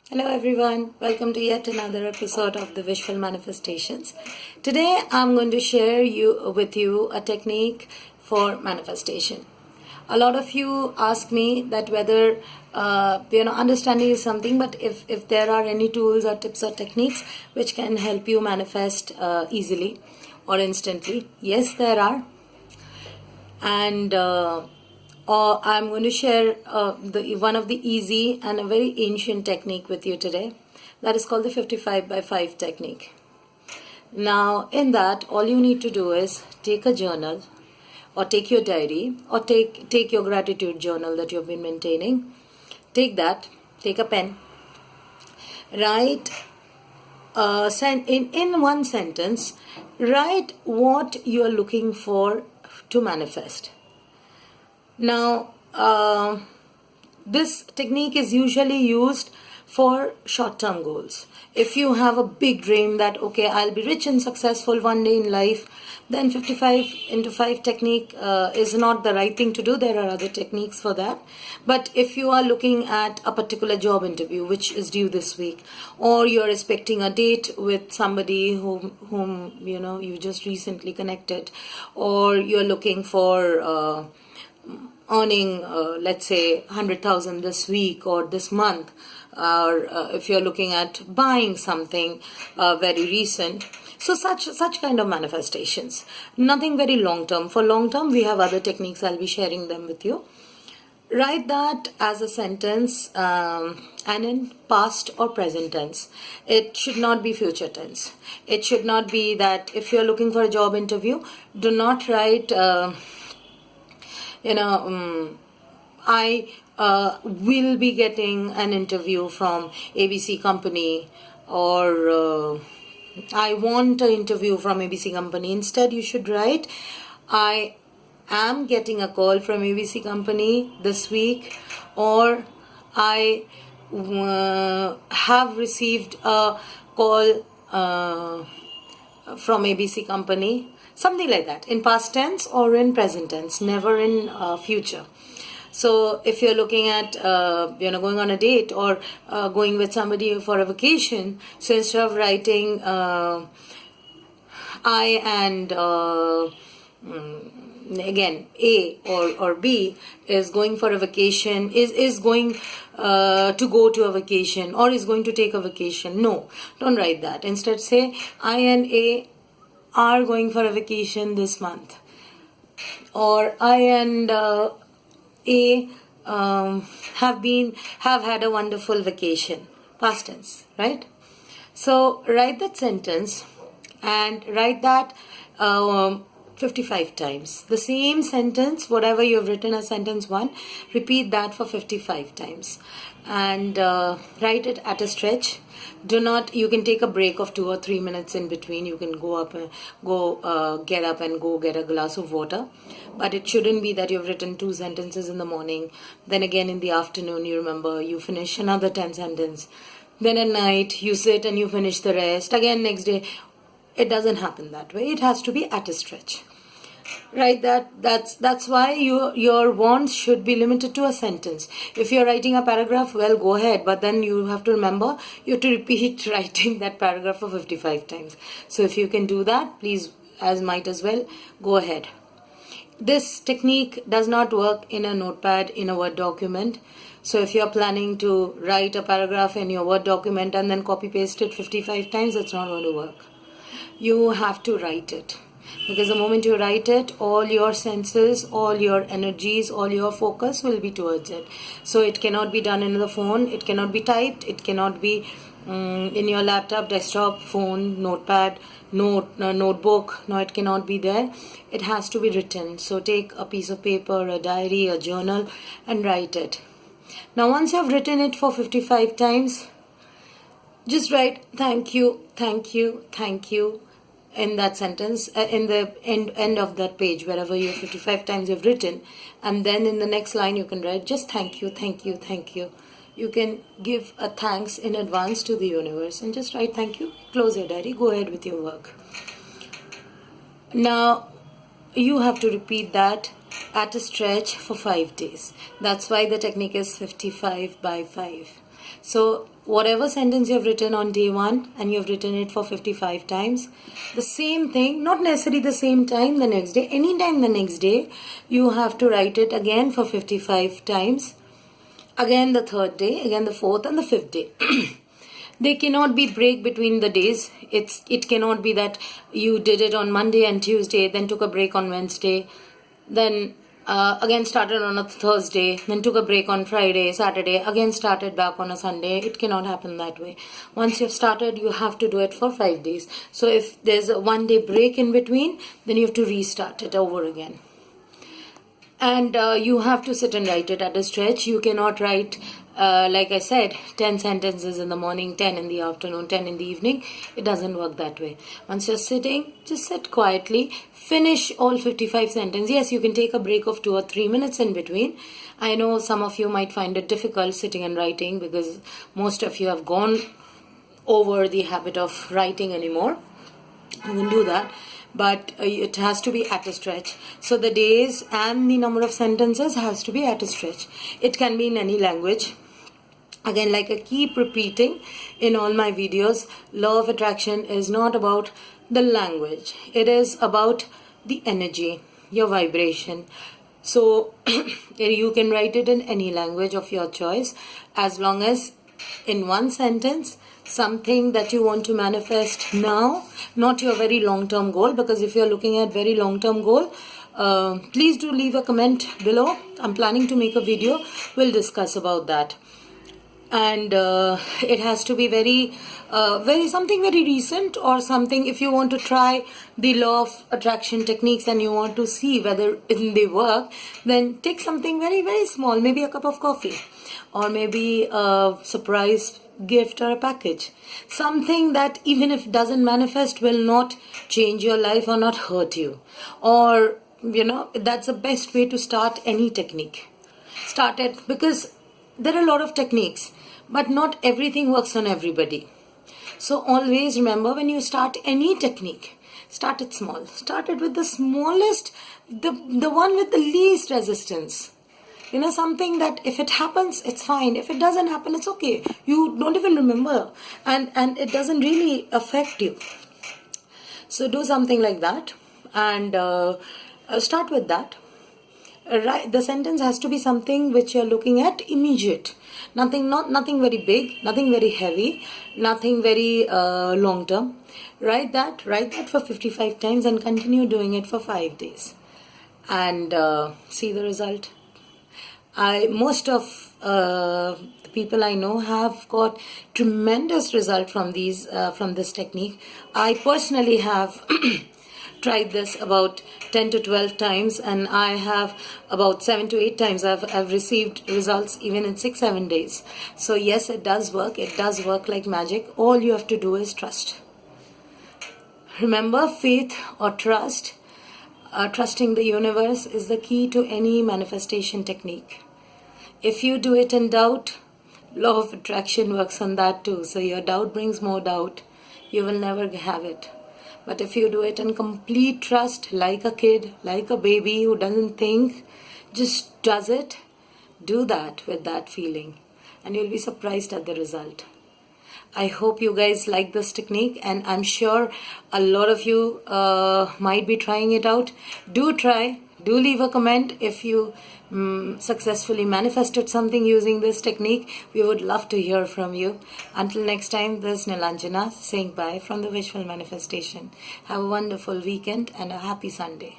Hello everyone, welcome to yet another episode of the Visual Manifestations. Today I'm going to share with you a technique for manifestation. A lot of you ask me that whether understanding is something, but if there are any tools or tips or techniques which can help you manifest easily or instantly. Yes, there are. And I'm going to share one of the easy and a very ancient technique with you today. That is called the 55 by 5 technique. Now, in that, all you need to do is take a journal, or take your diary, or take your gratitude journal that you've been maintaining. Take that, take a pen, write in one sentence, write what you are looking for to manifest. Now, this technique is usually used for short-term goals. If you have a big dream that, okay, I'll be rich and successful one day in life, then 55 into 5 technique is not the right thing to do. There are other techniques for that. But if you are looking at a particular job interview which is due this week, or you're expecting a date with somebody whom you just recently connected, or you're looking for earning let's say 100,000 this week or this month, or if you're looking at buying something very recent, so such kind of manifestations, nothing very long term. For long term we have other techniques, I'll be sharing them with you. Write that as a sentence, and in past or present tense. It should not be future tense. It should not be that if you're looking for a job interview, do not write I will be getting an interview from ABC company, or I want an interview from ABC company. Instead, you should write, I am getting a call from ABC company this week, or I have received a call from ABC company. Something like that, in past tense or in present tense, never in future. So if you're looking at going on a date, or going with somebody for a vacation, so instead of writing I and again A or B is going for a vacation, is going to go to a vacation, or is going to take a vacation, no, don't write that. Instead say I and A are going for a vacation this month, or I and A have had a wonderful vacation, past tense, right? So write that sentence and write that 55 times. The same sentence, whatever you've written as sentence 1, repeat that for 55 times, and write it at a stretch. You can take a break of 2 or 3 minutes in between. You can get up and go get a glass of water. But it shouldn't be that you've written 2 sentences in the morning, then again in the afternoon you remember, you finish another 10 sentences. Then at night you sit and you finish the rest. Again next day. It doesn't happen that way. It has to be at a stretch. Right, that's why your wants should be limited to a sentence. If you're writing a paragraph, well, go ahead, but then you have to remember you have to repeat writing that paragraph for 55 times. So if you can do that, please, might as well go ahead. This technique does not work in a notepad, in a Word document. So if you're planning to write a paragraph in your Word document and then copy paste it 55 times, that's not going to work. You have to write it. Because the moment you write it, all your senses, all your energies, all your focus will be towards it. So it cannot be done in the phone, it cannot be typed, it cannot be in your laptop, desktop, phone, notepad, notebook. No, it cannot be there. It has to be written. So take a piece of paper, a diary, a journal, and write it. Now once you have written it for 55 times, just write thank you, thank you, thank you in that sentence, in the end of that page, wherever you 55 times you've written, and then in the next line you can write just thank you, thank you, thank you. You can give a thanks in advance to the universe and just write thank you, close your diary, go ahead with your work. Now you have to repeat that at a stretch for 5 days. That's why the technique is 55 by 5. So whatever sentence you've written on day 1 and you've written it for 55 times, the same thing, not necessarily the same time the next day, anytime the next day, you have to write it again for 55 times, again the third day, again the fourth and the fifth day. There cannot be break between the days. It cannot be that you did it on Monday and Tuesday, then took a break on Wednesday, then again started on a Thursday, then took a break on Friday, Saturday, again started back on a Sunday. It cannot happen that way. Once you've started, you have to do it for 5 days. So if there's a 1 day break in between, then you have to restart it over again. And you have to sit and write it at a stretch. You cannot write, like I said, 10 sentences in the morning, 10 in the afternoon, 10 in the evening. It doesn't work that way. Once you're sitting, just sit quietly, finish all 55 sentences. Yes, you can take a break of 2 or 3 minutes in between. I know some of you might find it difficult sitting and writing because most of you have gone over the habit of writing anymore. You can do that. But it has to be at a stretch. So the days and the number of sentences has to be at a stretch. It can be in any language. Again, like I keep repeating in all my videos, law of attraction is not about the language. It is about the energy, your vibration. So you can write it in any language of your choice, as long as in one sentence something that you want to manifest now, not your very long-term goal, because if you're looking at very long-term goal, please do leave a comment below. I'm planning to make a video. We'll discuss about that. And it has to be very something very recent, or something, if you want to try the law of attraction techniques and you want to see whether they work, then take something very, very small, maybe a cup of coffee, or maybe a surprise gift or a package, something that even if doesn't manifest will not change your life or not hurt you, or that's the best way to start any technique. Start it, because there are a lot of techniques, but not everything works on everybody. So always remember, when you start any technique, start it small. Start it with the smallest, the one with the least resistance. Something that if it happens, it's fine. If it doesn't happen, it's okay. You don't even remember, and it doesn't really affect you. So do something like that, and start with that. Right, the sentence has to be something which you're looking at immediate. Nothing very big, nothing very heavy, nothing very long term. Write that for 55 times and continue doing it for 5 days, and see the result. Most of the people I know have got tremendous result from this technique. I personally have tried this about 10 to 12 times, and I have about 7 to 8 times I've received results even in 6-7 days. So yes, it does work. It does work like magic. All you have to do is trust. Remember, faith or trust, trusting the universe is the key to any manifestation technique. If you do it in doubt, law of attraction works on that too. So your doubt brings more doubt. You will never have it. But if you do it in complete trust, like a kid, like a baby who doesn't think, just does it, do that with that feeling, and you'll be surprised at the result. I hope you guys like this technique, and I'm sure a lot of you might be trying it out. Do try. Do leave a comment if you successfully manifested something using this technique. We would love to hear from you. Until next time, this is Nilanjana saying bye from the Visual Manifestation. Have a wonderful weekend and a happy Sunday.